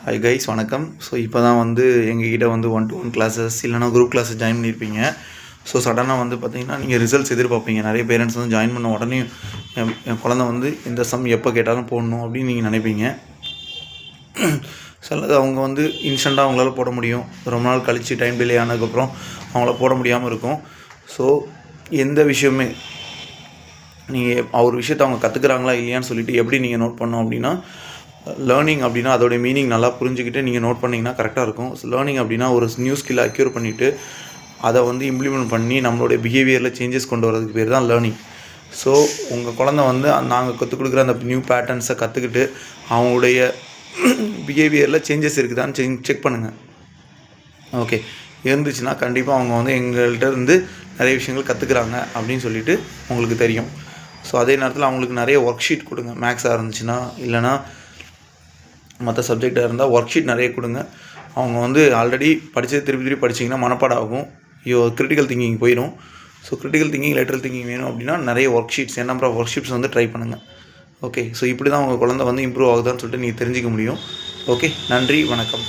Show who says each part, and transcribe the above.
Speaker 1: Hi guys வணக்கம். So இப்போ தான் எங்ககிட்ட 1-to-1 கிளாஸஸ் இல்லைனா குரூப் கிளாஸஸ் ஜாயின் பண்ணியிருப்பீங்க. ஸோ சடனாக பார்த்தீங்கன்னா நீங்கள் ரிசல்ட்ஸ் எதிர்பார்ப்பீங்க. நிறைய பேரண்ட்ஸ் ஜாயின் பண்ண உடனே என் குழந்தை இந்த சம் எப்போ கேட்டாலும் போடணும் அப்படின்னு நீங்கள் நினைப்பீங்க. சிலது அவங்க இன்ஸ்டண்ட்டாக அவங்களால போட முடியும். ரொம்ப நாள் கழித்து டைம் டிலே ஆனதுக்கப்புறம் அவங்கள போட முடியாமல் இருக்கும். ஸோ எந்த விஷயமே நீங்கள் ஒரு விஷயத்தை அவங்க கற்றுக்குறாங்களா இல்லையான்னு சொல்லிவிட்டு எப்படி நீங்கள் நோட் பண்ணோம் அப்படின்னா, லேர்னிங் அப்படின்னா அதோடைய மீனிங் நல்லா புரிஞ்சுக்கிட்டு நீங்கள் நோட் பண்ணிங்கன்னா கரெக்டாக இருக்கும். லேர்னிங் அப்படின்னா ஒரு நியூ ஸ்கில்லை அக்யூர் பண்ணிவிட்டு அதை இம்ப்ளிமெண்ட் பண்ணி நம்மளுடைய பிஹேவியரில் சேஞ்சஸ் கொண்டு வரதுக்கு பேர் தான் லேர்னிங். ஸோ உங்கள் குழந்தை நாங்கள் கற்றுக் கொடுக்குற அந்த நியூ பேட்டர்ன்ஸை கற்றுக்கிட்டு அவங்களுடைய பிஹேவியரில் சேஞ்சஸ் இருக்குதான்னு செக் பண்ணுங்கள். ஓகே, இருந்துச்சுன்னா கண்டிப்பாக அவங்க எங்கள்கிட்ட நிறைய விஷயங்கள் கற்றுக்குறாங்க அப்படின்னு சொல்லிட்டு உங்களுக்கு தெரியும். ஸோ அதே நேரத்தில் அவங்களுக்கு நிறைய ஒர்க் ஷீட் கொடுங்க. மேக்ஸாக இருந்துச்சுன்னா இல்லைனா மற்ற சப்ஜெக்டாக இருந்தால் ஒர்க் ஷீட் நிறைய கொடுங்க. அவங்க ஆல்ரெடி படித்தது திருப்பி படிச்சிங்கன்னா மனப்பாடம் ஆகும். கிரிட்டிக்கல் திங்கிங் போயிடும். So critical thinking lateral thinking வேணும் அப்படின்னா நிறைய worksheets number of worksheets try பண்ணுங்கள். ஓகே, ஸோ இப்படி தான் உங்கள் குழந்தை இம்ப்ரூவ் ஆகுதான்னு சொல்லிட்டு நீங்கள் தெரிஞ்சிக்க முடியும். ஓகே, நன்றி, வணக்கம்.